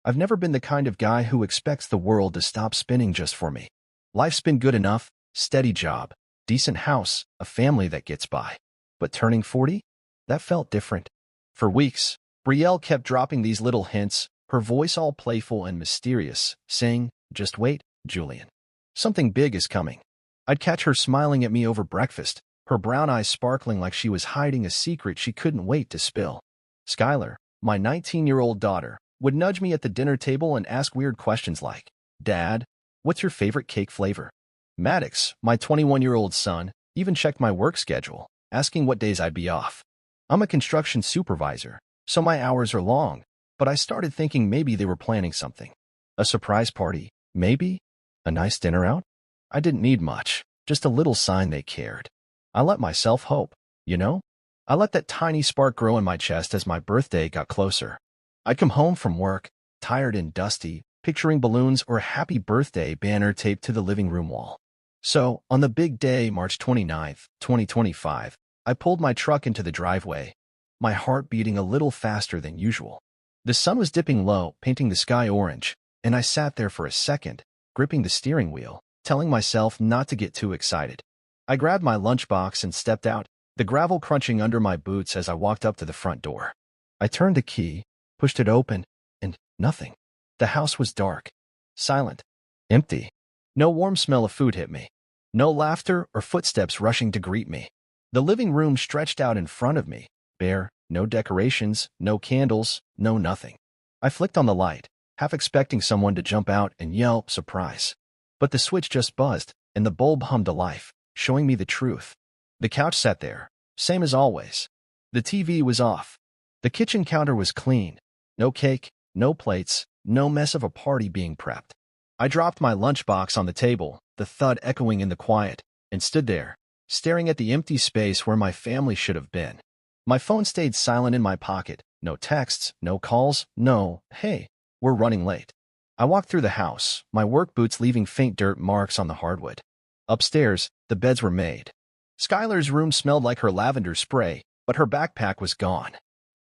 I've never been the kind of guy who expects the world to stop spinning just for me. Life's been good enough, steady job, decent house, a family that gets by. But turning 40? That felt different. For weeks, Brielle kept dropping these little hints, her voice all playful and mysterious, saying, "Just wait, Julian. Something big is coming." I'd catch her smiling at me over breakfast, her brown eyes sparkling like she was hiding a secret she couldn't wait to spill. Skylar, my 19-year-old daughter, would nudge me at the dinner table and ask weird questions like, "Dad, what's your favorite cake flavor?" Maddox, my 21-year-old son, even checked my work schedule, asking what days I'd be off. I'm a construction supervisor, so my hours are long, but I started thinking maybe they were planning something. A surprise party, maybe? A nice dinner out? I didn't need much, just a little sign they cared. I let myself hope, you know? I let that tiny spark grow in my chest as my birthday got closer. I'd come home from work, tired and dusty, picturing balloons or a happy birthday banner taped to the living room wall. So, on the big day, March 29th, 2025, I pulled my truck into the driveway, my heart beating a little faster than usual. The sun was dipping low, painting the sky orange, and I sat there for a second, gripping the steering wheel, telling myself not to get too excited. I grabbed my lunchbox and stepped out, the gravel crunching under my boots as I walked up to the front door. I turned the key, pushed it open, and nothing. The house was dark, silent, empty. No warm smell of food hit me. No laughter or footsteps rushing to greet me. The living room stretched out in front of me, bare, no decorations, no candles, no nothing. I flicked on the light, half expecting someone to jump out and yell, "Surprise." But the switch just buzzed, and the bulb hummed to life, showing me the truth. The couch sat there, same as always. The TV was off. The kitchen counter was clean. No cake, no plates, no mess of a party being prepped. I dropped my lunchbox on the table, the thud echoing in the quiet, and stood there, staring at the empty space where my family should have been. My phone stayed silent in my pocket. No texts, no calls, no, "Hey, we're running late." I walked through the house, my work boots leaving faint dirt marks on the hardwood. Upstairs, the beds were made. Skylar's room smelled like her lavender spray, but her backpack was gone.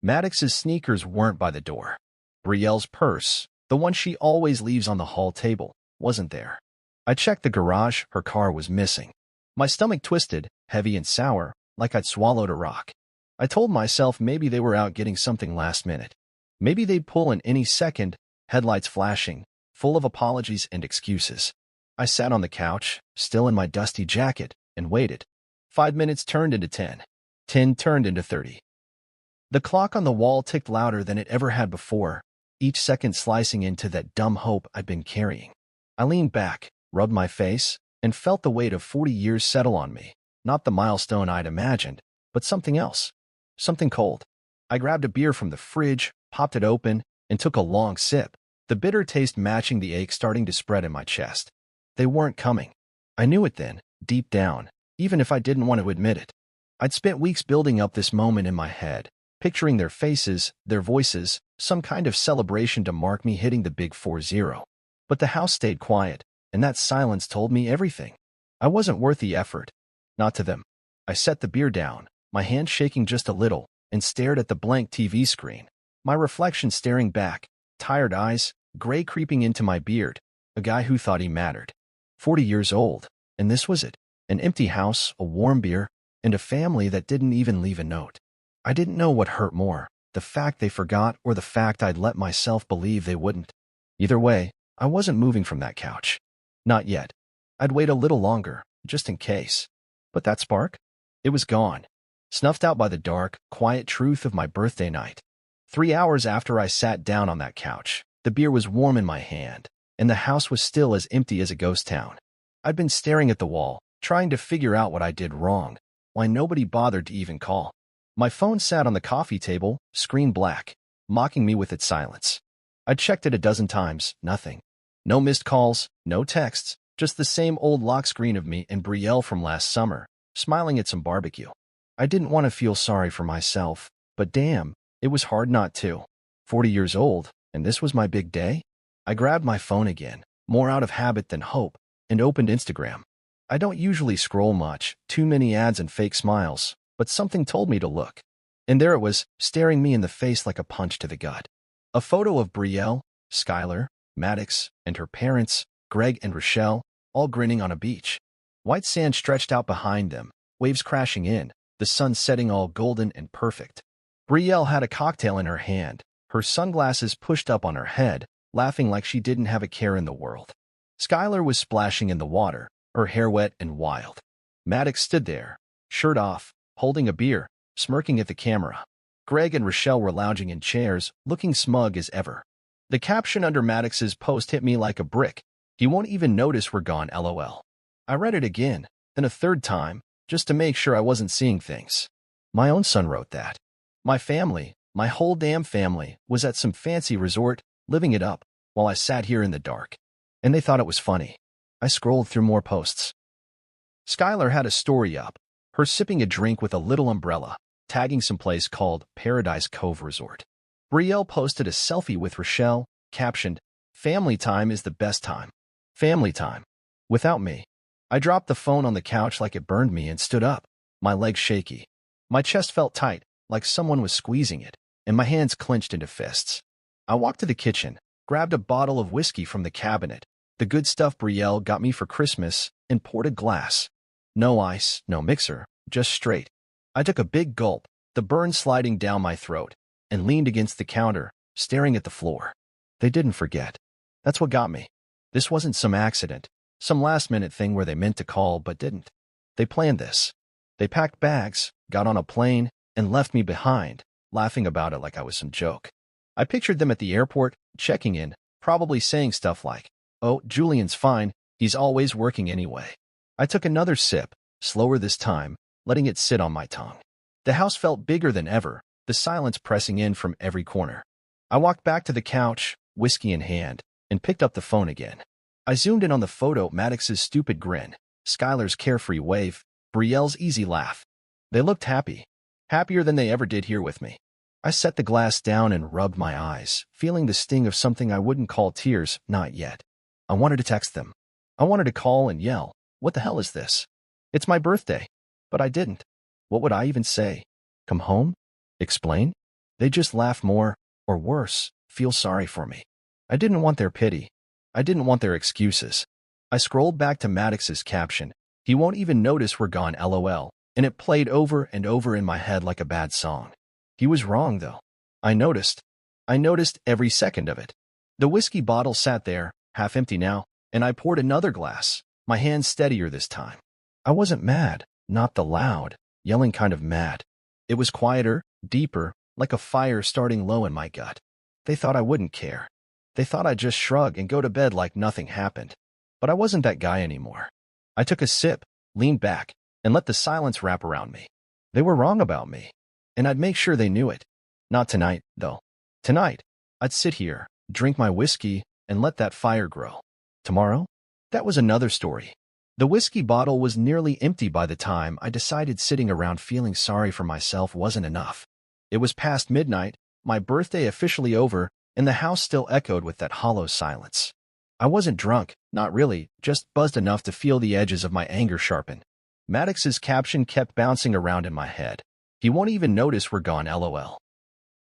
Maddox's sneakers weren't by the door. Brielle's purse, the one she always leaves on the hall table, wasn't there. I checked the garage, her car was missing. My stomach twisted, heavy and sour, like I'd swallowed a rock. I told myself maybe they were out getting something last minute. Maybe they'd pull in any second, headlights flashing, full of apologies and excuses. I sat on the couch, still in my dusty jacket, and waited. 5 minutes turned into 10. 10 turned into 30. The clock on the wall ticked louder than it ever had before, each second slicing into that dumb hope I'd been carrying. I leaned back, rubbed my face, and felt the weight of 40 years settle on me. Not the milestone I'd imagined, but something else. Something cold. I grabbed a beer from the fridge, popped it open, and took a long sip, the bitter taste matching the ache starting to spread in my chest. They weren't coming. I knew it then, deep down, even if I didn't want to admit it. I'd spent weeks building up this moment in my head, picturing their faces, their voices, some kind of celebration to mark me hitting the big 4-0. But the house stayed quiet, and that silence told me everything. I wasn't worth the effort. Not to them. I set the beer down, my hand shaking just a little, and stared at the blank TV screen. My reflection staring back, tired eyes, gray creeping into my beard, a guy who thought he mattered. 40 years old, and this was it. An empty house, a warm beer, and a family that didn't even leave a note. I didn't know what hurt more, the fact they forgot or the fact I'd let myself believe they wouldn't. Either way, I wasn't moving from that couch. Not yet. I'd wait a little longer, just in case. But that spark? It was gone. Snuffed out by the dark, quiet truth of my birthday night. 3 hours after I sat down on that couch, the beer was warm in my hand, and the house was still as empty as a ghost town. I'd been staring at the wall, trying to figure out what I did wrong, why nobody bothered to even call. My phone sat on the coffee table, screen black, mocking me with its silence. I'd checked it a dozen times, nothing. No missed calls, no texts, just the same old lock screen of me and Brielle from last summer, smiling at some barbecue. I didn't want to feel sorry for myself, but damn, it was hard not to. 40 years old, and this was my big day? I grabbed my phone again, more out of habit than hope, and opened Instagram. I don't usually scroll much, too many ads and fake smiles, but something told me to look. And there it was, staring me in the face like a punch to the gut. A photo of Brielle, Skylar, Maddox, and her parents, Greg and Rochelle, all grinning on a beach. White sand stretched out behind them, waves crashing in, the sun setting all golden and perfect. Brielle had a cocktail in her hand, her sunglasses pushed up on her head, laughing like she didn't have a care in the world. Skylar was splashing in the water, her hair wet and wild. Maddox stood there, shirt off, holding a beer, smirking at the camera. Greg and Rochelle were lounging in chairs, looking smug as ever. The caption under Maddox's post hit me like a brick. "He won't even notice we're gone, LOL." I read it again, then a third time, just to make sure I wasn't seeing things. My own son wrote that. My family, my whole damn family, was at some fancy resort, living it up, while I sat here in the dark. And they thought it was funny. I scrolled through more posts. Skylar had a story up, her sipping a drink with a little umbrella, tagging some place called Paradise Cove Resort. Brielle posted a selfie with Rochelle, captioned, "Family time is the best time. Family time. Without me." I dropped the phone on the couch like it burned me and stood up, my legs shaky. My chest felt tight, like someone was squeezing it, and my hands clenched into fists. I walked to the kitchen, grabbed a bottle of whiskey from the cabinet, the good stuff Brielle got me for Christmas, and poured a glass. No ice, no mixer, just straight. I took a big gulp, the burn sliding down my throat, and leaned against the counter, staring at the floor. They didn't forget. That's what got me. This wasn't some accident, some last-minute thing where they meant to call but didn't. They planned this. They packed bags, got on a plane, and left me behind, laughing about it like I was some joke. I pictured them at the airport, checking in, probably saying stuff like, "Oh, Julian's fine, he's always working anyway." I took another sip, slower this time, letting it sit on my tongue. The house felt bigger than ever, the silence pressing in from every corner. I walked back to the couch, whiskey in hand, and picked up the phone again. I zoomed in on the photo, Maddox's stupid grin, Skylar's carefree wave, Brielle's easy laugh. They looked happy, happier than they ever did here with me. I set the glass down and rubbed my eyes, feeling the sting of something I wouldn't call tears, not yet. I wanted to text them. I wanted to call and yell, "What the hell is this? It's my birthday." But I didn't. What would I even say? Come home? Explain? They'd just laugh more, or worse, feel sorry for me. I didn't want their pity. I didn't want their excuses. I scrolled back to Maddox's caption, "He won't even notice we're gone, LOL," and it played over and over in my head like a bad song. He was wrong, though. I noticed. I noticed every second of it. The whiskey bottle sat there, half empty now, and I poured another glass, my hands steadier this time. I wasn't mad, not the loud, yelling kind of mad. It was quieter, deeper, like a fire starting low in my gut. They thought I wouldn't care. They thought I'd just shrug and go to bed like nothing happened. But I wasn't that guy anymore. I took a sip, leaned back, and let the silence wrap around me. They were wrong about me, and I'd make sure they knew it. Not tonight, though. Tonight, I'd sit here, drink my whiskey, and let that fire grow. Tomorrow? That was another story. The whiskey bottle was nearly empty by the time I decided sitting around feeling sorry for myself wasn't enough. It was past midnight, my birthday officially over, and the house still echoed with that hollow silence. I wasn't drunk, not really, just buzzed enough to feel the edges of my anger sharpen. Maddox's caption kept bouncing around in my head. "He won't even notice we're gone, LOL."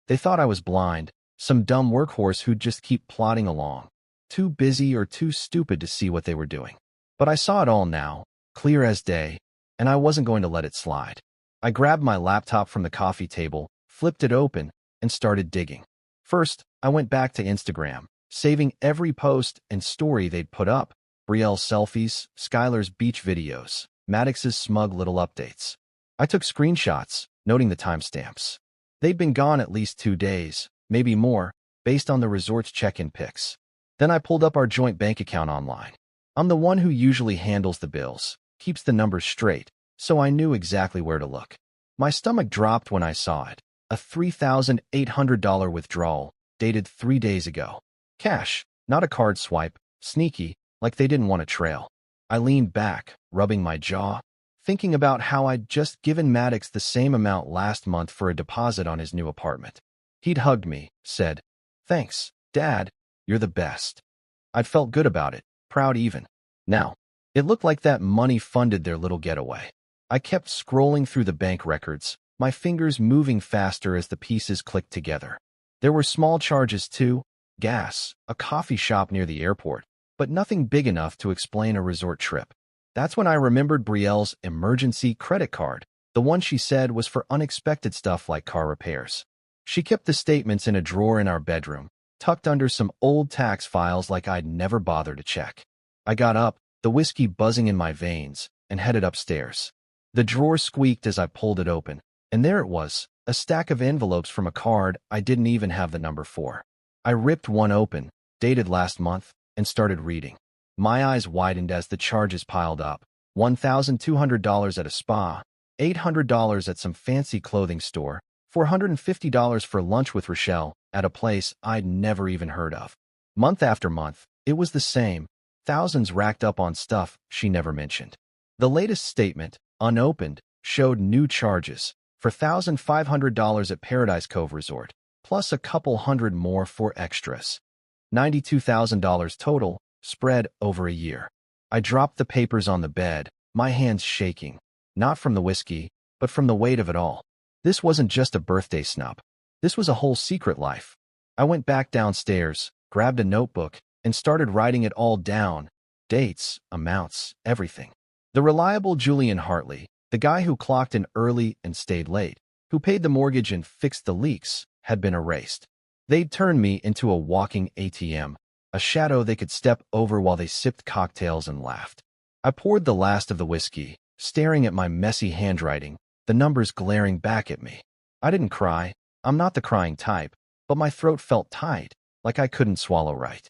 They thought I was blind, some dumb workhorse who'd just keep plodding along, too busy or too stupid to see what they were doing. But I saw it all now, clear as day, and I wasn't going to let it slide. I grabbed my laptop from the coffee table, flipped it open, and started digging. First, I went back to Instagram, saving every post and story they'd put up, Brielle's selfies, Skylar's beach videos, Maddox's smug little updates. I took screenshots, noting the timestamps. They'd been gone at least 2 days, maybe more, based on the resort's check-in pics. Then I pulled up our joint bank account online. I'm the one who usually handles the bills, keeps the numbers straight, so I knew exactly where to look. My stomach dropped when I saw it. A $3,800 withdrawal, dated 3 days ago. Cash, not a card swipe, sneaky, like they didn't want a trail. I leaned back, rubbing my jaw, thinking about how I'd just given Maddox the same amount last month for a deposit on his new apartment. He'd hugged me, said, "Thanks, Dad, you're the best." I'd felt good about it, proud even. Now, it looked like that money funded their little getaway. I kept scrolling through the bank records, my fingers moving faster as the pieces clicked together. There were small charges too, gas, a coffee shop near the airport, but nothing big enough to explain a resort trip. That's when I remembered Brielle's emergency credit card, the one she said was for unexpected stuff like car repairs. She kept the statements in a drawer in our bedroom, tucked under some old tax files like I'd never bothered to check. I got up, the whiskey buzzing in my veins, and headed upstairs. The drawer squeaked as I pulled it open, and there it was, a stack of envelopes from a card I didn't even have the number for. I ripped one open, dated last month, and started reading. My eyes widened as the charges piled up. $1,200 at a spa, $800 at some fancy clothing store, $450 for lunch with Rochelle at a place I'd never even heard of. Month after month, it was the same, thousands racked up on stuff she never mentioned. The latest statement, unopened, showed new charges for $1,500 at Paradise Cove Resort, plus a couple hundred more for extras. $92,000 total, spread over a year. I dropped the papers on the bed, my hands shaking, not from the whiskey, but from the weight of it all. This wasn't just a birthday snub. This was a whole secret life. I went back downstairs, grabbed a notebook, and started writing it all down. Dates, amounts, everything. The reliable Julian Hartley, the guy who clocked in early and stayed late, who paid the mortgage and fixed the leaks, had been erased. They'd turned me into a walking ATM, a shadow they could step over while they sipped cocktails and laughed. I poured the last of the whiskey, staring at my messy handwriting, the numbers glaring back at me. I didn't cry. I'm not the crying type, but my throat felt tight, like I couldn't swallow right.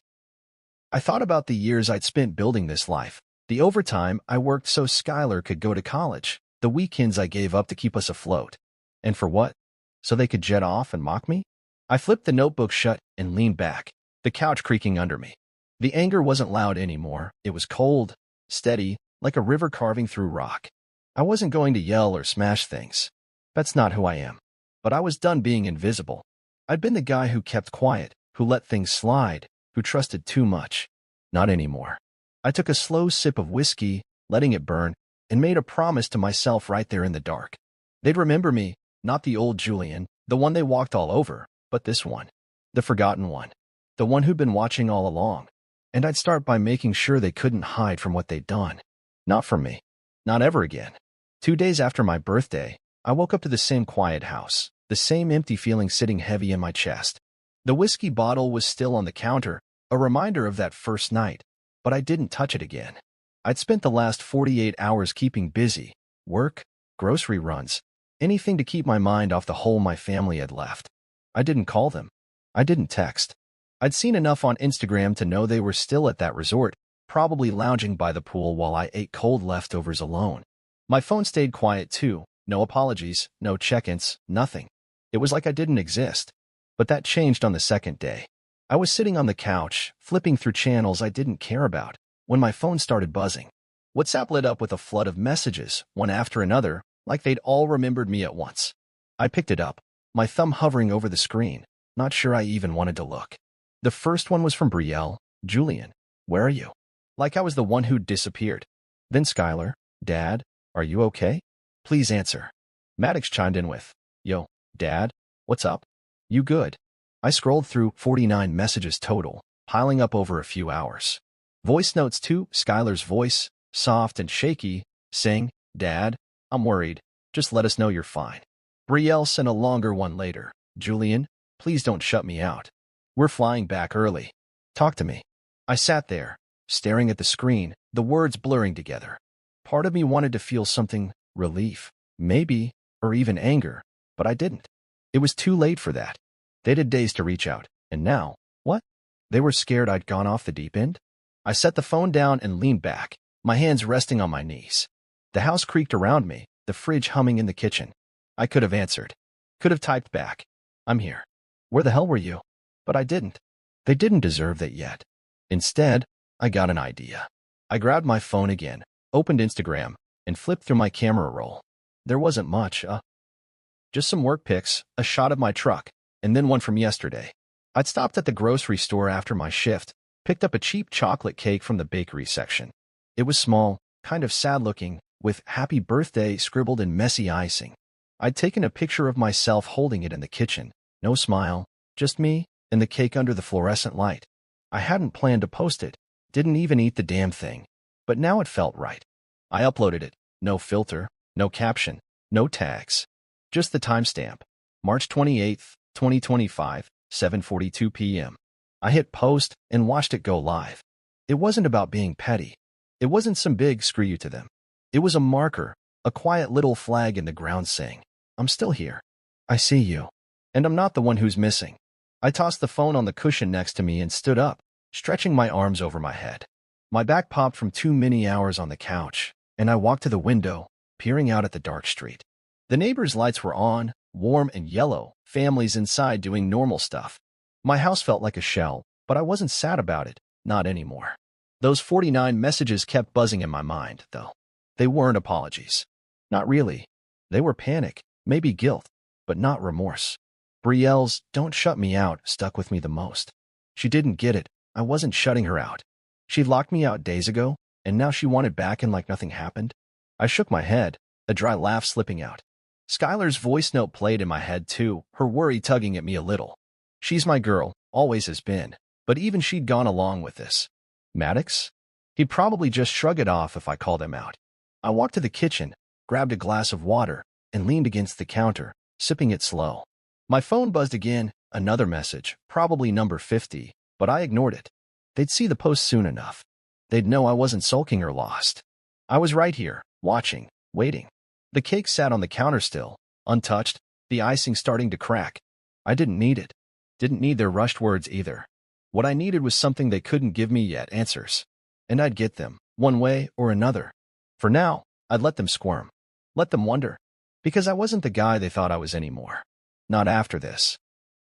I thought about the years I'd spent building this life, the overtime I worked so Skylar could go to college, the weekends I gave up to keep us afloat. And for what? So they could jet off and mock me? I flipped the notebook shut and leaned back, the couch creaking under me. The anger wasn't loud anymore. It was cold, steady, like a river carving through rock. I wasn't going to yell or smash things. That's not who I am. But I was done being invisible. I'd been the guy who kept quiet, who let things slide, who trusted too much. Not anymore. I took a slow sip of whiskey, letting it burn, and made a promise to myself right there in the dark. They'd remember me, not the old Julian, the one they walked all over, but this one, the forgotten one, the one who'd been watching all along. And I'd start by making sure they couldn't hide from what they'd done. Not from me. Not ever again. 2 days after my birthday, I woke up to the same quiet house, the same empty feeling sitting heavy in my chest. The whiskey bottle was still on the counter, a reminder of that first night, but I didn't touch it again. I'd spent the last 48 hours keeping busy, work, grocery runs, anything to keep my mind off the hole my family had left. I didn't call them. I didn't text. I'd seen enough on Instagram to know they were still at that resort, probably lounging by the pool while I ate cold leftovers alone. My phone stayed quiet too. No apologies, no check-ins, nothing. It was like I didn't exist. But that changed on the second day. I was sitting on the couch, flipping through channels I didn't care about, when my phone started buzzing. WhatsApp lit up with a flood of messages, one after another, like they'd all remembered me at once. I picked it up, my thumb hovering over the screen, not sure I even wanted to look. The first one was from Brielle. Julian, where are you? Like I was the one who'd disappeared. Then Skylar, Dad, are you okay? Please answer. Maddox chimed in with, Yo, Dad, what's up? You good? I scrolled through 49 messages total, piling up over a few hours. Voice notes too, Skylar's voice, soft and shaky, saying, Dad, I'm worried. Just let us know you're fine. Brielle sent a longer one later. Julian, please don't shut me out. We're flying back early. Talk to me. I sat there, staring at the screen, the words blurring together. Part of me wanted to feel something, relief, maybe, or even anger, but I didn't. It was too late for that. They'd had days to reach out, and now, what? They were scared I'd gone off the deep end? I set the phone down and leaned back, my hands resting on my knees. The house creaked around me, the fridge humming in the kitchen. I could have answered. Could have typed back. I'm here. Where the hell were you? But I didn't. They didn't deserve that yet. Instead, I got an idea. I grabbed my phone again, opened Instagram, and flipped through my camera roll. There wasn't much, just some work pics, a shot of my truck, and then one from yesterday. I'd stopped at the grocery store after my shift, picked up a cheap chocolate cake from the bakery section. It was small, kind of sad-looking, with happy birthday scribbled in messy icing. I'd taken a picture of myself holding it in the kitchen. No smile, just me, and the cake under the fluorescent light. I hadn't planned to post it, didn't even eat the damn thing, but now it felt right. I uploaded it, no filter, no caption, no tags. Just the timestamp, March 28th, 2025, 7:42 p.m. I hit post and watched it go live. It wasn't about being petty. It wasn't some big screw you to them. It was a marker, a quiet little flag in the ground saying, I'm still here. I see you. And I'm not the one who's missing. I tossed the phone on the cushion next to me and stood up, stretching my arms over my head. My back popped from too many hours on the couch, and I walked to the window, peering out at the dark street. The neighbors' lights were on, warm and yellow, families inside doing normal stuff. My house felt like a shell, but I wasn't sad about it, not anymore. Those 49 messages kept buzzing in my mind, though. They weren't apologies. Not really. They were panic, maybe guilt, but not remorse. Brielle's "don't shut me out" stuck with me the most. She didn't get it. I wasn't shutting her out. She locked me out days ago, and now she wanted back and like nothing happened. I shook my head, a dry laugh slipping out. Skylar's voice note played in my head too, her worry tugging at me a little. She's my girl, always has been, but even she'd gone along with this. Maddox? He'd probably just shrug it off if I called him out. I walked to the kitchen, grabbed a glass of water, and leaned against the counter, sipping it slow. My phone buzzed again, another message, probably number 50, but I ignored it. They'd see the post soon enough. They'd know I wasn't sulking or lost. I was right here, watching, waiting. The cake sat on the counter still, untouched, the icing starting to crack. I didn't need it. Didn't need their rushed words either. What I needed was something they couldn't give me yet, answers. And I'd get them, one way or another. For now, I'd let them squirm. Let them wonder. Because I wasn't the guy they thought I was anymore. Not after this.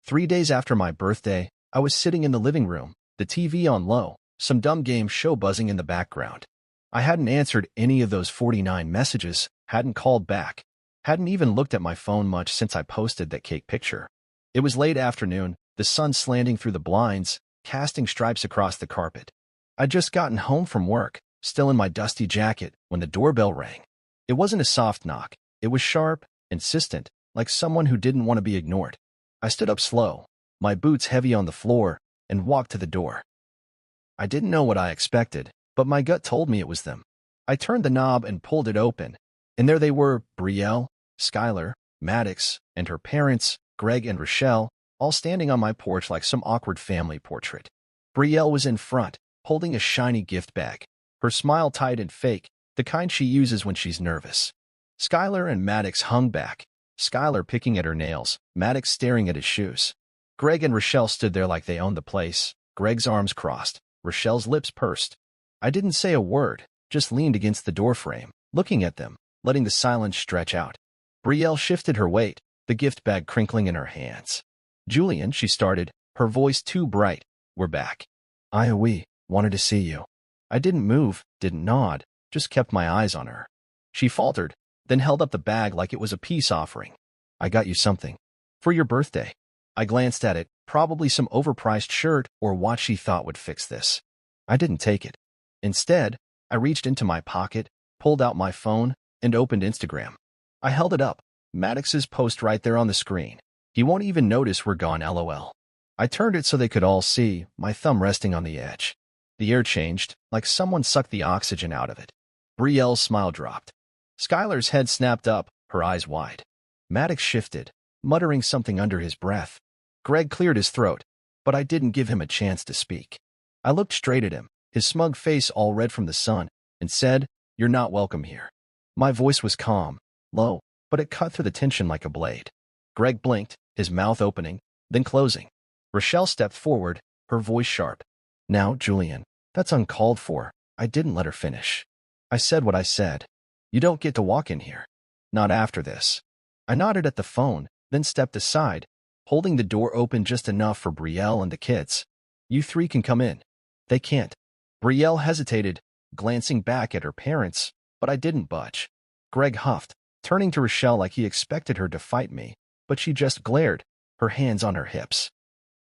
3 days after my birthday, I was sitting in the living room, the TV on low, some dumb game show buzzing in the background. I hadn't answered any of those 49 messages, hadn't called back, hadn't even looked at my phone much since I posted that cake picture. It was late afternoon, the sun slanting through the blinds, casting stripes across the carpet. I'd just gotten home from work, still in my dusty jacket, when the doorbell rang. It wasn't a soft knock. It was sharp, insistent, like someone who didn't want to be ignored. I stood up slow, my boots heavy on the floor, and walked to the door. I didn't know what I expected, but my gut told me it was them. I turned the knob and pulled it open, and there they were, Brielle, Skylar, Maddox, and her parents, Greg and Rochelle, all standing on my porch like some awkward family portrait. Brielle was in front, holding a shiny gift bag, her smile tight and fake, the kind she uses when she's nervous. Skylar and Maddox hung back, Skylar picking at her nails, Maddox staring at his shoes. Greg and Rochelle stood there like they owned the place, Greg's arms crossed, Rochelle's lips pursed. I didn't say a word, just leaned against the doorframe, looking at them, letting the silence stretch out. Brielle shifted her weight, the gift bag crinkling in her hands. Julian, she started, her voice too bright. We're back. We wanted to see you. I didn't move, didn't nod, just kept my eyes on her. She faltered, then held up the bag like it was a peace offering. I got you something. For your birthday. I glanced at it, probably some overpriced shirt or watch she thought would fix this. I didn't take it. Instead, I reached into my pocket, pulled out my phone, and opened Instagram. I held it up, Maddox's post right there on the screen. He won't even notice we're gone, LOL. I turned it so they could all see, my thumb resting on the edge. The air changed, like someone sucked the oxygen out of it. Brielle's smile dropped. Skylar's head snapped up, her eyes wide. Maddox shifted, muttering something under his breath. Greg cleared his throat, but I didn't give him a chance to speak. I looked straight at him, his smug face all red from the sun, and said, "You're not welcome here." My voice was calm, low, but it cut through the tension like a blade. Greg blinked, his mouth opening, then closing. Rochelle stepped forward, her voice sharp. "Now, Julian, that's uncalled for." I didn't let her finish. I said what I said. "You don't get to walk in here. Not after this." I nodded at the phone, then stepped aside, holding the door open just enough for Brielle and the kids. "You three can come in." "They can't." Brielle hesitated, glancing back at her parents, but I didn't budge. Greg huffed, turning to Rochelle like he expected her to fight me, but she just glared, her hands on her hips.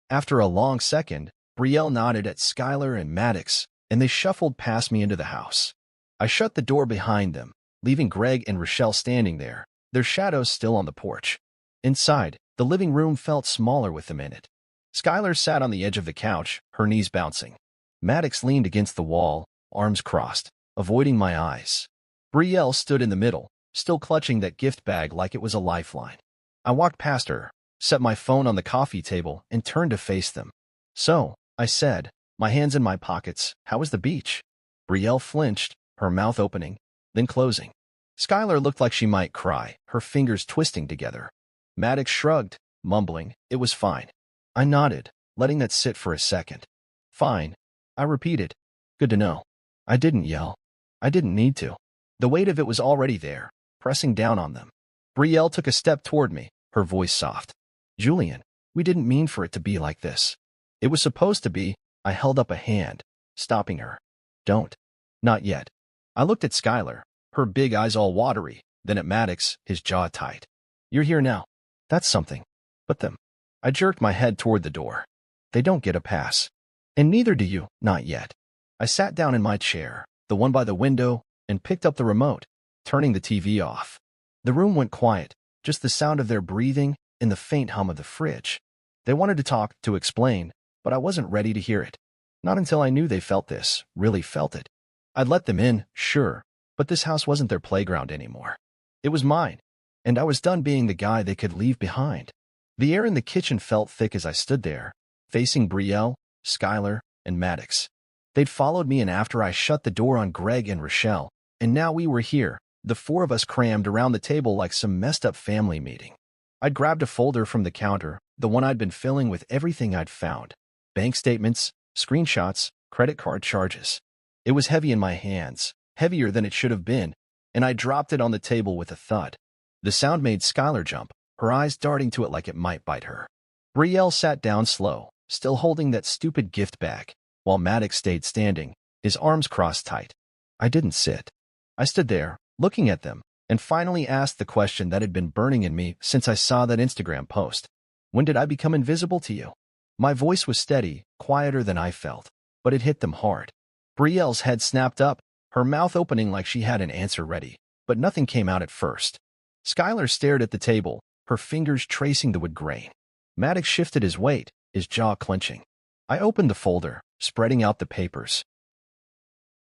After a long second, Brielle nodded at Skylar and Maddox, and they shuffled past me into the house. I shut the door behind them, leaving Greg and Rochelle standing there, their shadows still on the porch. Inside, the living room felt smaller with them in it. Skylar sat on the edge of the couch, her knees bouncing. Maddox leaned against the wall, arms crossed, avoiding my eyes. Brielle stood in the middle, still clutching that gift bag like it was a lifeline. I walked past her, set my phone on the coffee table, and turned to face them. "So," I said, my hands in my pockets, "how was the beach?" Brielle flinched, her mouth opening, then closing. Skylar looked like she might cry, her fingers twisting together. Maddox shrugged, mumbling, "It was fine." I nodded, letting that sit for a second. "Fine," I repeated. "Good to know." I didn't yell. I didn't need to. The weight of it was already there, pressing down on them. Brielle took a step toward me, her voice soft. "Julian, we didn't mean for it to be like this. It was supposed to be." I held up a hand, stopping her. "Don't. Not yet." I looked at Skylar, her big eyes all watery, then at Maddox, his jaw tight. "You're here now. That's something. But them." I jerked my head toward the door. "They don't get a pass. And neither do you, not yet." I sat down in my chair, the one by the window, and picked up the remote, turning the TV off. The room went quiet, just the sound of their breathing and the faint hum of the fridge. They wanted to talk, to explain, but I wasn't ready to hear it. Not until I knew they felt this, really felt it. I'd let them in, sure, but this house wasn't their playground anymore. It was mine, and I was done being the guy they could leave behind. The air in the kitchen felt thick as I stood there, facing Brielle, Skylar, and Maddox. They'd followed me in after I shut the door on Greg and Rochelle, and now we were here, the four of us crammed around the table like some messed-up family meeting. I'd grabbed a folder from the counter, the one I'd been filling with everything I'd found. Bank statements, screenshots, credit card charges. It was heavy in my hands, heavier than it should have been, and I dropped it on the table with a thud. The sound made Skylar jump, her eyes darting to it like it might bite her. Brielle sat down slow, still holding that stupid gift bag, while Maddox stayed standing, his arms crossed tight. I didn't sit. I stood there, looking at them, and finally asked the question that had been burning in me since I saw that Instagram post. "When did I become invisible to you?" My voice was steady, quieter than I felt, but it hit them hard. Brielle's head snapped up, her mouth opening like she had an answer ready, but nothing came out at first. Skylar stared at the table, her fingers tracing the wood grain. Maddox shifted his weight, his jaw clenching. I opened the folder, spreading out the papers.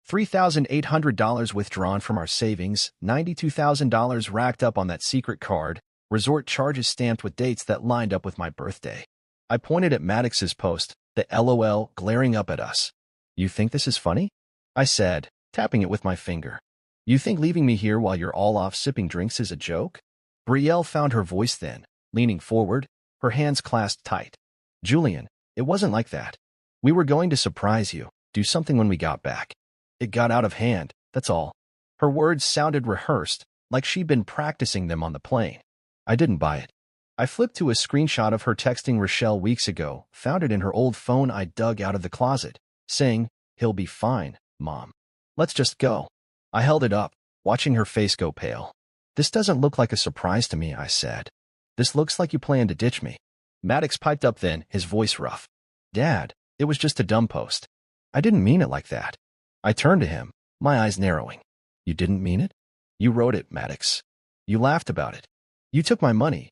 $3,800 withdrawn from our savings, $92,000 racked up on that secret card, resort charges stamped with dates that lined up with my birthday. I pointed at Maddox's post, the LOL glaring up at us. "You think this is funny?" I said, tapping it with my finger. "You think leaving me here while you're all off sipping drinks is a joke?" Brielle found her voice then, leaning forward, her hands clasped tight. "Julian, it wasn't like that. We were going to surprise you, do something when we got back. It got out of hand, that's all." Her words sounded rehearsed, like she'd been practicing them on the plane. I didn't buy it. I flipped to a screenshot of her texting Rochelle weeks ago, found it in her old phone I dug out of the closet, saying, "He'll be fine, Mom. Let's just go." I held it up, watching her face go pale. "This doesn't look like a surprise to me," I said. "This looks like you plan to ditch me." Maddox piped up then, his voice rough. "Dad, it was just a dumb post. I didn't mean it like that." I turned to him, my eyes narrowing. "You didn't mean it? You wrote it, Maddox. You laughed about it. You took my money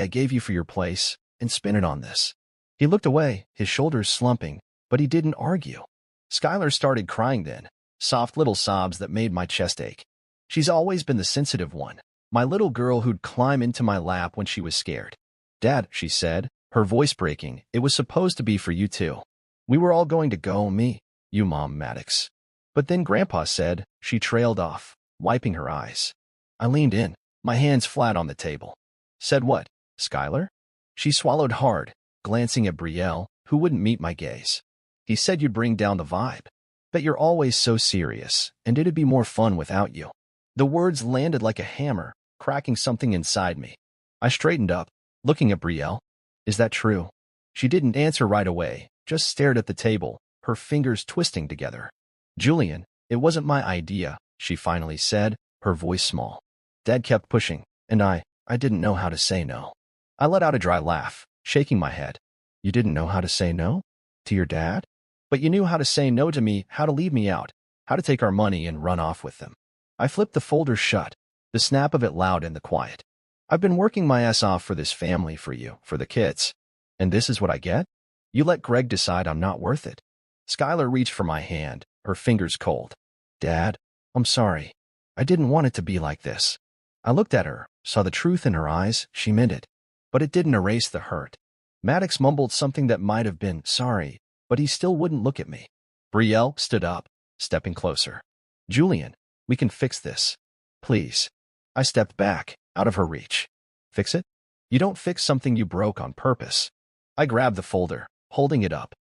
I gave you for your place, and spent it on this." He looked away, his shoulders slumping, but he didn't argue. Skylar started crying then, soft little sobs that made my chest ache. She's always been the sensitive one, my little girl who'd climb into my lap when she was scared. "Dad," she said, her voice breaking, "it was supposed to be for you too. We were all going to go, me, you, Mom, Maddox. But then Grandpa said," she trailed off, wiping her eyes. I leaned in, my hands flat on the table. "Said what, Skylar?" She swallowed hard, glancing at Brielle, who wouldn't meet my gaze. "He said you'd bring down the vibe. Bet you're always so serious, and it'd be more fun without you." The words landed like a hammer, cracking something inside me. I straightened up, looking at Brielle. "Is that true?" She didn't answer right away, just stared at the table, her fingers twisting together. "Julian, it wasn't my idea," she finally said, her voice small. "Dad kept pushing, and I didn't know how to say no." I let out a dry laugh, shaking my head. "You didn't know how to say no? To your dad? But you knew how to say no to me, how to leave me out, how to take our money and run off with them." I flipped the folder shut, the snap of it loud in the quiet. "I've been working my ass off for this family, for you, for the kids. And this is what I get? You let Greg decide I'm not worth it. Skylar reached for my hand, her fingers cold. Dad, I'm sorry. I didn't want it to be like this. I looked at her, saw the truth in her eyes. She meant it. But it didn't erase the hurt. Maddox mumbled something that might have been sorry, but he still wouldn't look at me. Brielle stood up, stepping closer. Julian, we can fix this. Please. I stepped back, out of her reach. Fix it? You don't fix something you broke on purpose. I grabbed the folder, holding it up.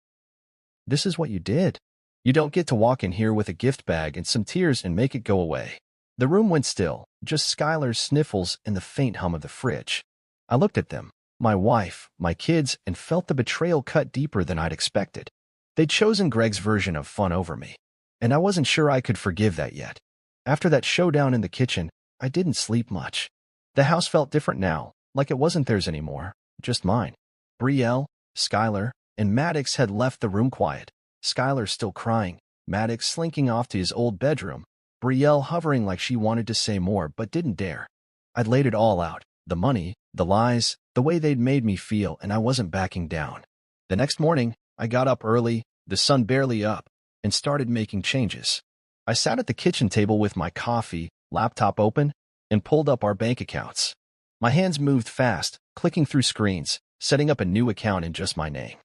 This is what you did. You don't get to walk in here with a gift bag and some tears and make it go away. The room went still, just Skylar's sniffles and the faint hum of the fridge. I looked at them, my wife, my kids, and felt the betrayal cut deeper than I'd expected. They'd chosen Greg's version of fun over me, and I wasn't sure I could forgive that yet. After that showdown in the kitchen, I didn't sleep much. The house felt different now, like it wasn't theirs anymore, just mine. Brielle, Skylar, and Maddox had left the room quiet. Skylar still crying, Maddox slinking off to his old bedroom, Brielle hovering like she wanted to say more but didn't dare. I'd laid it all out, the money, the lies, the way they'd made me feel, and I wasn't backing down. The next morning, I got up early, the sun barely up, and started making changes. I sat at the kitchen table with my coffee, laptop open, and pulled up our bank accounts. My hands moved fast, clicking through screens, setting up a new account in just my name.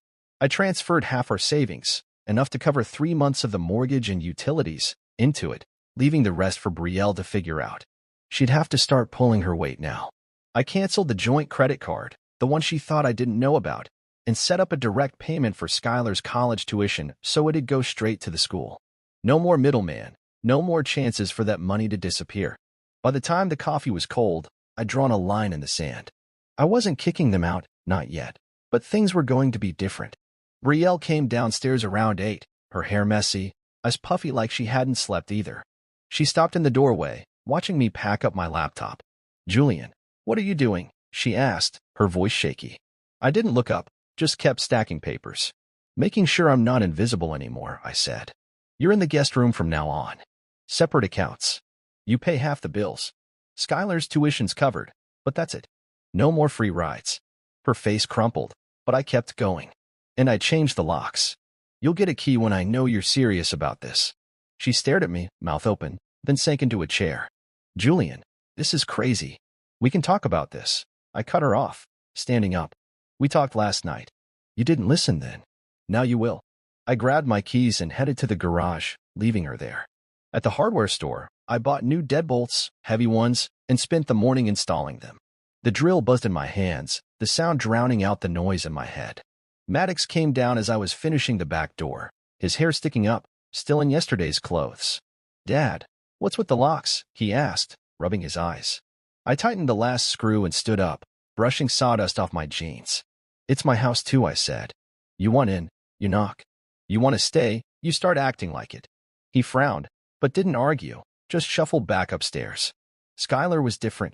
I transferred half our savings, enough to cover 3 months of the mortgage and utilities, into it, leaving the rest for Brielle to figure out. She'd have to start pulling her weight now. I canceled the joint credit card, the one she thought I didn't know about, and set up a direct payment for Skylar's college tuition so it'd go straight to the school. No more middleman, no more chances for that money to disappear. By the time the coffee was cold, I'd drawn a line in the sand. I wasn't kicking them out, not yet, but things were going to be different. Brielle came downstairs around 8, her hair messy, as puffy like she hadn't slept either. She stopped in the doorway, watching me pack up my laptop. Julian, what are you doing? She asked, her voice shaky. I didn't look up, just kept stacking papers. Making sure I'm not invisible anymore, I said. You're in the guest room from now on. Separate accounts. You pay half the bills. Skylar's tuition's covered, but that's it. No more free rides. Her face crumpled, but I kept going. And I changed the locks. You'll get a key when I know you're serious about this. She stared at me, mouth open, then sank into a chair. Julian, this is crazy. We can talk about this. I cut her off, standing up. We talked last night. You didn't listen then. Now you will. I grabbed my keys and headed to the garage, leaving her there. At the hardware store, I bought new deadbolts, heavy ones, and spent the morning installing them. The drill buzzed in my hands, the sound drowning out the noise in my head. Maddox came down as I was finishing the back door, his hair sticking up, still in yesterday's clothes. Dad, what's with the locks? He asked, rubbing his eyes. I tightened the last screw and stood up, brushing sawdust off my jeans. It's my house too, I said. You want in, you knock. You want to stay, you start acting like it. He frowned, but didn't argue, just shuffled back upstairs. Skylar was different.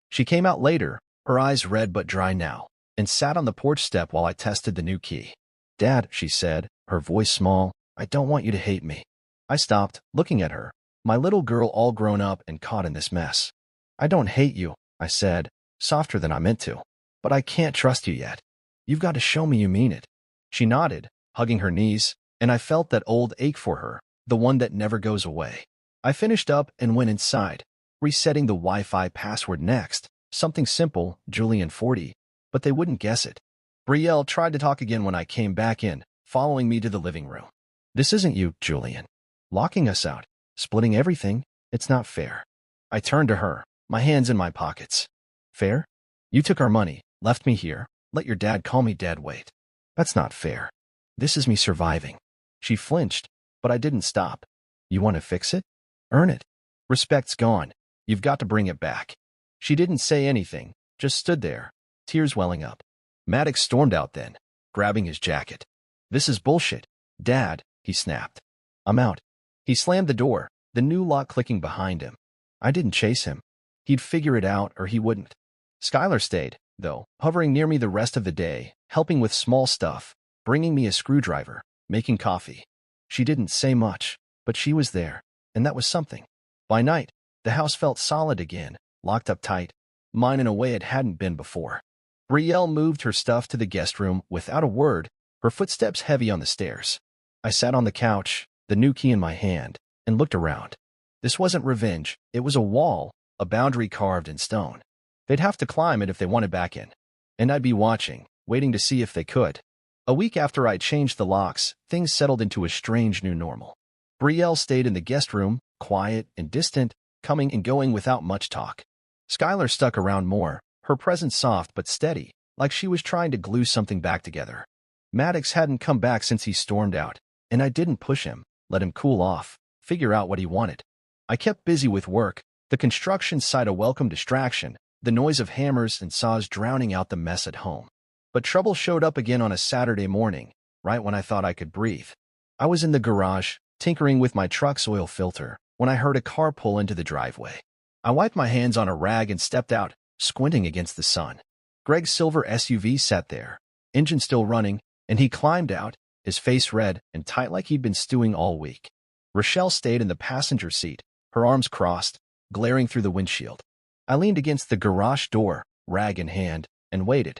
She came out later, her eyes red but dry now, and sat on the porch step while I tested the new key. Dad, she said, her voice small, I don't want you to hate me. I stopped, looking at her, my little girl all grown up and caught in this mess. I don't hate you, I said, softer than I meant to. But I can't trust you yet. You've got to show me you mean it. She nodded, hugging her knees, and I felt that old ache for her, the one that never goes away. I finished up and went inside, resetting the Wi-Fi password next, something simple, Julian 40, but they wouldn't guess it. Brielle tried to talk again when I came back in, following me to the living room. This isn't you, Julian. Locking us out, splitting everything, it's not fair. I turned to her, my hands in my pockets. Fair? You took our money, left me here, let your dad call me dead weight. That's not fair. This is me surviving. She flinched, but I didn't stop. You want to fix it? Earn it. Respect's gone. You've got to bring it back. She didn't say anything, just stood there, tears welling up. Maddox stormed out then, grabbing his jacket. This is bullshit. Dad, he snapped. I'm out. He slammed the door, the new lock clicking behind him. I didn't chase him. He'd figure it out or he wouldn't. Skylar stayed, though, hovering near me the rest of the day, helping with small stuff, bringing me a screwdriver, making coffee. She didn't say much, but she was there, and that was something. By night, the house felt solid again, locked up tight, mine in a way it hadn't been before. Brielle moved her stuff to the guest room without a word, her footsteps heavy on the stairs. I sat on the couch, the new key in my hand, and looked around. This wasn't revenge, it was a wall, a boundary carved in stone. They'd have to climb it if they wanted back in. And I'd be watching, waiting to see if they could. A week after I changed the locks, things settled into a strange new normal. Brielle stayed in the guest room, quiet and distant, coming and going without much talk. Skylar stuck around more, her presence soft but steady, like she was trying to glue something back together. Maddox hadn't come back since he stormed out, and I didn't push him, let him cool off, figure out what he wanted. I kept busy with work, the construction site a welcome distraction, the noise of hammers and saws drowning out the mess at home. But trouble showed up again on a Saturday morning, right when I thought I could breathe. I was in the garage, tinkering with my truck's oil filter, when I heard a car pull into the driveway. I wiped my hands on a rag and stepped out, squinting against the sun. Greg's silver SUV sat there, engine still running, and he climbed out, his face red and tight like he'd been stewing all week. Rochelle stayed in the passenger seat, her arms crossed, glaring through the windshield. I leaned against the garage door, rag in hand, and waited.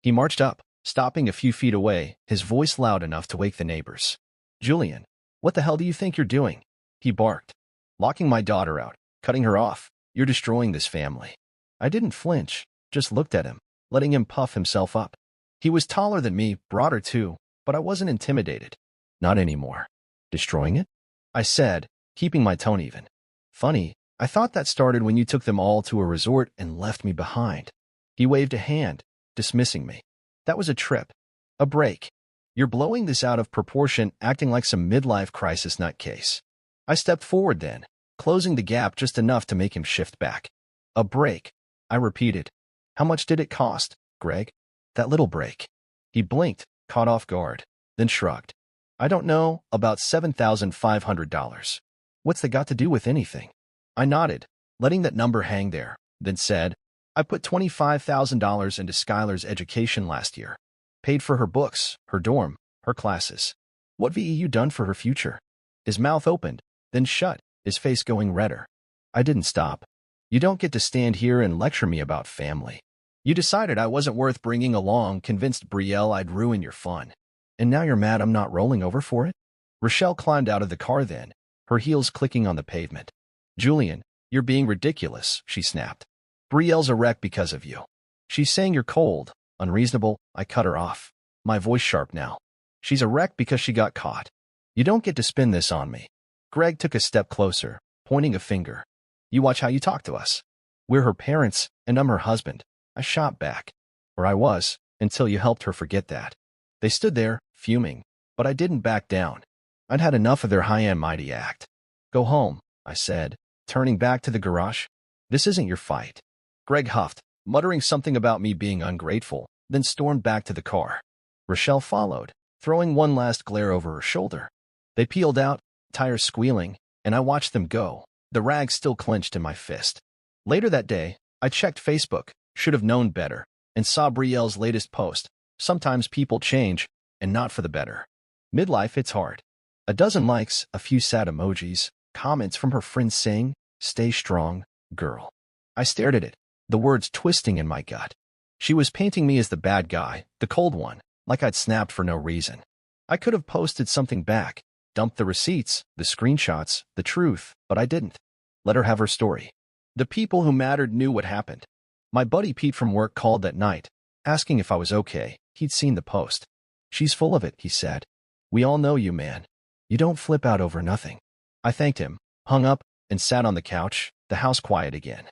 He marched up, stopping a few feet away, his voice loud enough to wake the neighbors. "Julian, what the hell do you think you're doing?" he barked. "Locking my daughter out, cutting her off. You're destroying this family." I didn't flinch, just looked at him, letting him puff himself up. He was taller than me, broader too, but I wasn't intimidated. Not anymore. "Destroying it?" I said, keeping my tone even. "Funny, I thought that started when you took them all to a resort and left me behind." He waved a hand, dismissing me. "That was a trip. A break. You're blowing this out of proportion, acting like some midlife crisis nutcase." I stepped forward then, closing the gap just enough to make him shift back. "A break," I repeated. "How much did it cost, Greg? That little break?" He blinked, caught off guard, then shrugged. "I don't know, about $7,500. What's that got to do with anything?" I nodded, letting that number hang there, then said, "I put $25,000 into Skylar's education last year. Paid for her books, her dorm, her classes. What have you done for her future?" His mouth opened, then shut, his face going redder. I didn't stop. "You don't get to stand here and lecture me about family. You decided I wasn't worth bringing along, convinced Brielle I'd ruin your fun. And now you're mad I'm not rolling over for it?" Rochelle climbed out of the car then, her heels clicking on the pavement. "Julian, you're being ridiculous," she snapped. "Brielle's a wreck because of you. She's saying you're cold, unreasonable." I cut her off, my voice sharp now. "She's a wreck because she got caught. You don't get to spin this on me." Greg took a step closer, pointing a finger. "You watch how you talk to us. We're her parents, and I'm her husband." I shot back. Or I was, until you helped her forget that. They stood there, fuming, but I didn't back down. I'd had enough of their high-and-mighty act. "Go home," I said, turning back to the garage. "This isn't your fight." Greg huffed, muttering something about me being ungrateful, then stormed back to the car. Rochelle followed, throwing one last glare over her shoulder. They peeled out, tires squealing, and I watched them go, the rag still clenched in my fist. Later that day, I checked Facebook, should have known better, and saw Brielle's latest post. Sometimes people change, and not for the better. Midlife hits hard. A dozen likes, a few sad emojis, comments from her friends saying, "Stay strong, girl." I stared at it, the words twisting in my gut. She was painting me as the bad guy, the cold one, like I'd snapped for no reason. I could have posted something back, dumped the receipts, the screenshots, the truth, but I didn't. Let her have her story. The people who mattered knew what happened. My buddy Pete from work called that night, asking if I was okay. He'd seen the post. "She's full of it," he said. "We all know you, man. You don't flip out over nothing." I thanked him, hung up, and sat on the couch, the house quiet again.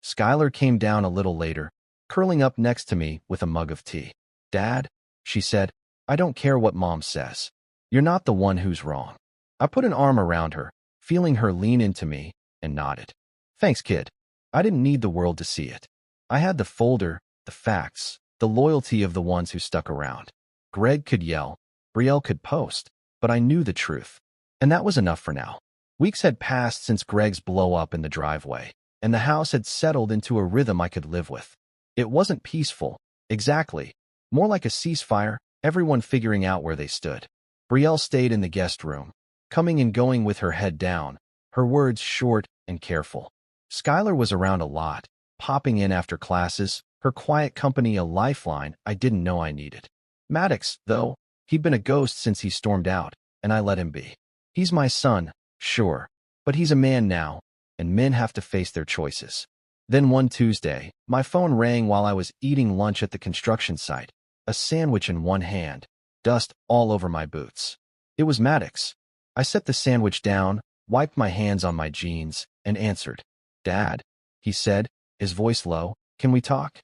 Skylar came down a little later, curling up next to me with a mug of tea. "Dad," she said, "I don't care what Mom says. You're not the one who's wrong." I put an arm around her, feeling her lean into me, and nodded. "Thanks, kid. I didn't need the world to see it. I had the folder, the facts, the loyalty of the ones who stuck around." Greg could yell, Brielle could post, but I knew the truth. And that was enough for now. Weeks had passed since Greg's blow-up in the driveway, and the house had settled into a rhythm I could live with. It wasn't peaceful, exactly. More like a ceasefire, everyone figuring out where they stood. Brielle stayed in the guest room, coming and going with her head down, her words short and careful. Skylar was around a lot, popping in after classes, Her quiet company a lifeline I didn't know I needed. Maddox, though, he'd been a ghost since he stormed out, and I let him be. He's my son, sure, but he's a man now, and men have to face their choices. Then one Tuesday, my phone rang while I was eating lunch at the construction site, a sandwich in one hand, dust all over my boots. It was Maddox. I set the sandwich down, wiped my hands on my jeans, and answered. "Dad," he said, his voice low, "can we talk?"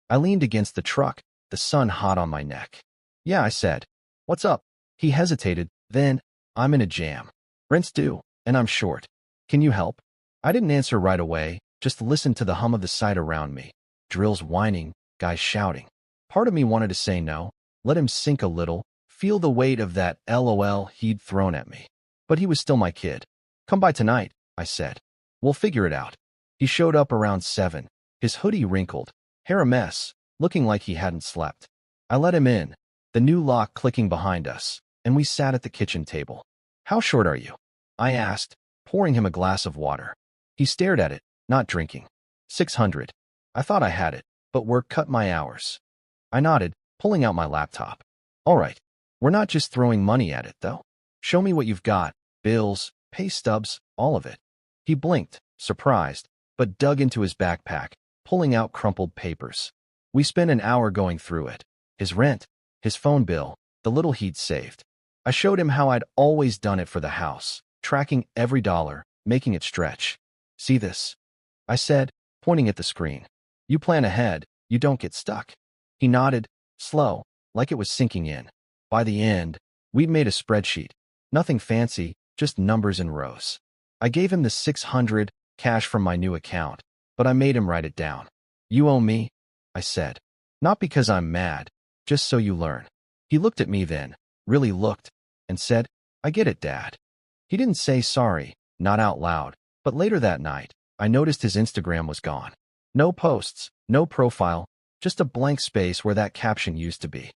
I leaned against the truck, the sun hot on my neck. "Yeah," I said. "What's up?" He hesitated, then, "I'm in a jam. Rent's due, and I'm short. Can you help?" I didn't answer right away, just listened to the hum of the site around me. Drills whining, guys shouting. Part of me wanted to say no, let him sink a little, feel the weight of that LOL he'd thrown at me. But he was still my kid. "Come by tonight," I said. "We'll figure it out." He showed up around 7, his hoodie wrinkled, hair a mess, looking like he hadn't slept. I let him in, the new lock clicking behind us, and we sat at the kitchen table. "How short are you?" I asked, pouring him a glass of water. He stared at it, not drinking. 600. I thought I had it, but work cut my hours. I nodded, pulling out my laptop. "All right. We're not just throwing money at it, though. Show me what you've got, bills, pay stubs, all of it." He blinked, surprised, but dug into his backpack, pulling out crumpled papers. We spent an hour going through it. His rent, his phone bill, the little he'd saved. I showed him how I'd always done it for the house, tracking every dollar, making it stretch. "See this?" I said, pointing at the screen. "You plan ahead, you don't get stuck." He nodded, slow, like it was sinking in. By the end, we'd made a spreadsheet. Nothing fancy, just numbers and rows. I gave him the 600 cash from my new account, but I made him write it down. "You owe me," I said. "Not because I'm mad, just so you learn." He looked at me then, really looked, and said, "I get it, Dad." He didn't say sorry, not out loud, but later that night, I noticed his Instagram was gone. No posts, no profile, just a blank space where that caption used to be.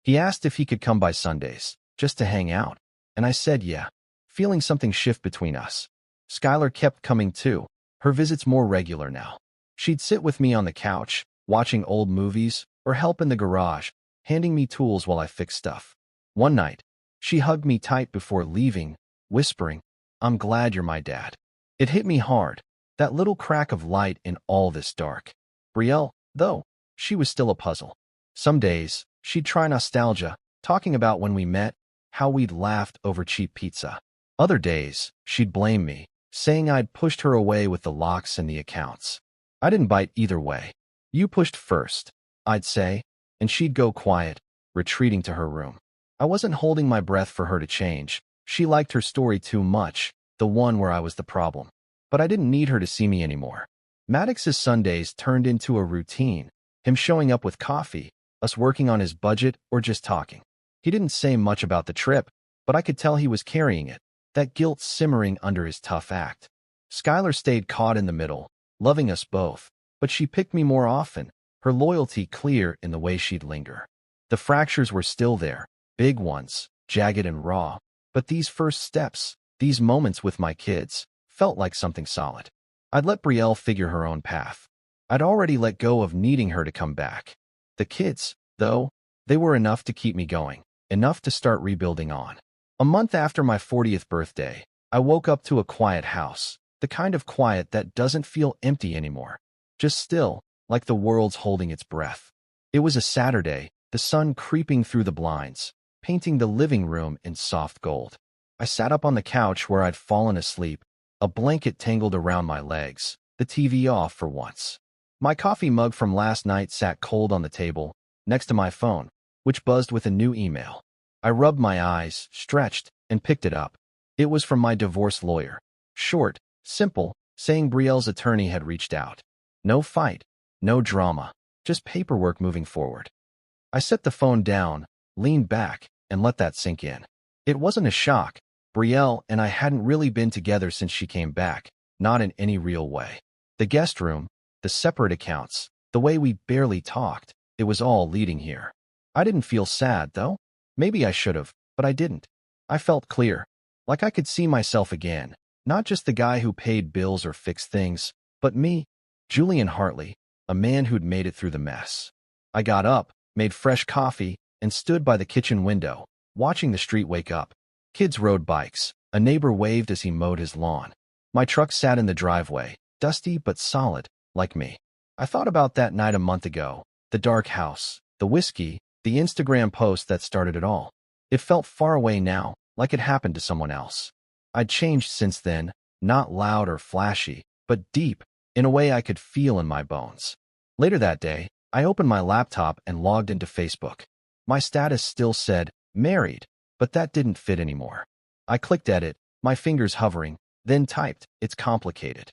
He asked if he could come by Sundays, just to hang out, and I said yeah, feeling something shift between us. Skylar kept coming too, her visits more regular now. She'd sit with me on the couch, watching old movies, or help in the garage, handing me tools while I fixed stuff. One night, she hugged me tight before leaving, whispering, "I'm glad you're my dad." It hit me hard, that little crack of light in all this dark. Brielle, though, she was still a puzzle. Some days, she'd try nostalgia, talking about when we met, how we'd laughed over cheap pizza. Other days, she'd blame me, saying I'd pushed her away with the locks and the accounts. I didn't bite either way. "You pushed first," I'd say, and she'd go quiet, retreating to her room. I wasn't holding my breath for her to change. She liked her story too much, the one where I was the problem. But I didn't need her to see me anymore. Maddox's Sundays turned into a routine, him showing up with coffee, us working on his budget or just talking. He didn't say much about the trip, but I could tell he was carrying it, that guilt simmering under his tough act. Skylar stayed caught in the middle, loving us both, but she picked me more often, her loyalty clear in the way she'd linger. The fractures were still there, big ones, jagged and raw, but these first steps, these moments with my kids, felt like something solid. I'd let Brielle figure her own path. I'd already let go of needing her to come back. The kids, though, they were enough to keep me going, enough to start rebuilding on. A month after my 40th birthday, I woke up to a quiet house, the kind of quiet that doesn't feel empty anymore, just still, like the world's holding its breath. It was a Saturday, the sun creeping through the blinds, painting the living room in soft gold. I sat up on the couch where I'd fallen asleep, a blanket tangled around my legs, the TV off for once. My coffee mug from last night sat cold on the table, next to my phone, which buzzed with a new email. I rubbed my eyes, stretched, and picked it up. It was from my divorce lawyer. Short, simple, saying Brielle's attorney had reached out. No fight, no drama, just paperwork moving forward. I set the phone down, leaned back, and let that sink in. It wasn't a shock. Brielle and I hadn't really been together since she came back, not in any real way. The guest room, the separate accounts, the way we barely talked, it was all leading here. I didn't feel sad, though. Maybe I should have, but I didn't. I felt clear, like I could see myself again, not just the guy who paid bills or fixed things, but me, Julian Hartley, a man who'd made it through the mess. I got up, made fresh coffee, and stood by the kitchen window, watching the street wake up. Kids rode bikes. A neighbor waved as he mowed his lawn. My truck sat in the driveway, dusty but solid, like me. I thought about that night a month ago, the dark house, the whiskey, the Instagram post that started it all. It felt far away now, like it happened to someone else. I'd changed since then, not loud or flashy, but deep, in a way I could feel in my bones. Later that day, I opened my laptop and logged into Facebook. My status still said, married, but that didn't fit anymore. I clicked edit, my fingers hovering, then typed, it's complicated.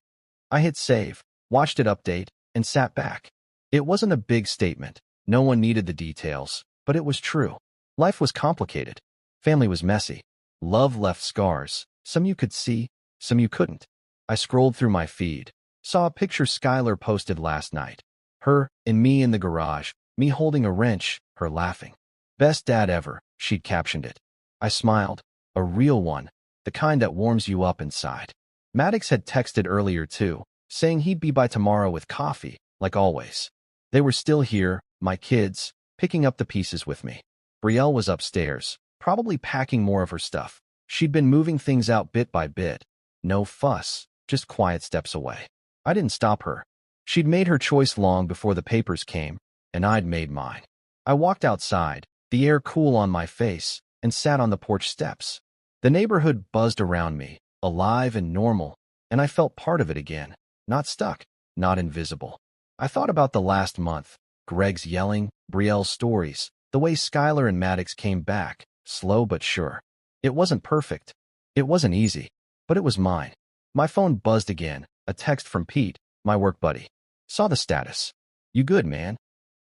I hit save, watched it update, and sat back. It wasn't a big statement. No one needed the details, but it was true. Life was complicated. Family was messy. Love left scars. Some you could see, some you couldn't. I scrolled through my feed, saw a picture Skylar posted last night. Her and me in the garage, me holding a wrench, her laughing. Best dad ever, she'd captioned it. I smiled. A real one, the kind that warms you up inside. Maddox had texted earlier too, saying he'd be by tomorrow with coffee, like always. They were still here, my kids, picking up the pieces with me. Brielle was upstairs, probably packing more of her stuff. She'd been moving things out bit by bit. No fuss, just quiet steps away. I didn't stop her. She'd made her choice long before the papers came, and I'd made mine. I walked outside, the air cool on my face, and sat on the porch steps. The neighborhood buzzed around me, alive and normal, and I felt part of it again, not stuck, not invisible. I thought about the last month, Greg's yelling, Brielle's stories, the way Skylar and Maddox came back, slow but sure. It wasn't perfect. It wasn't easy, but it was mine. My phone buzzed again, a text from Pete, my work buddy. Saw the status. You good, man?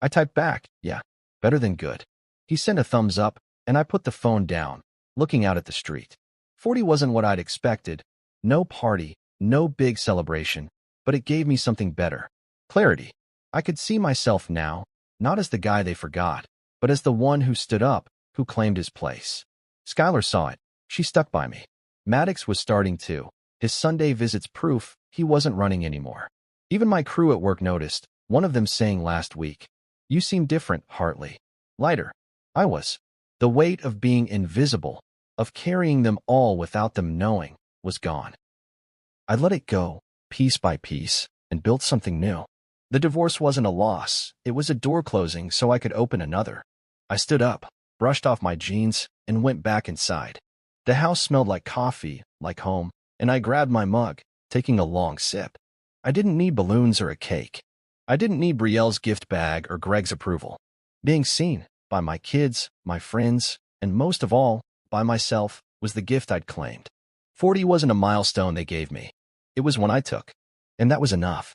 I typed back, yeah, better than good. He sent a thumbs up, and I put the phone down, looking out at the street. 40 wasn't what I'd expected. No party, no big celebration, but it gave me something better. Clarity. I could see myself now, not as the guy they forgot, but as the one who stood up, who claimed his place. Skylar saw it. She stuck by me. Maddox was starting to. His Sunday visits proof he wasn't running anymore. Even my crew at work noticed, one of them saying last week, "You seem different, Hartley." Lighter. I was. The weight of being invisible, of carrying them all without them knowing, was gone. I let it go, piece by piece, and built something new. The divorce wasn't a loss. It was a door closing so I could open another. I stood up, brushed off my jeans, and went back inside. The house smelled like coffee, like home, and I grabbed my mug, taking a long sip. I didn't need balloons or a cake. I didn't need Brielle's gift bag or Greg's approval. Being seen by my kids, my friends, and most of all, by myself, was the gift I'd claimed. 40 wasn't a milestone they gave me. It was one I took, and that was enough.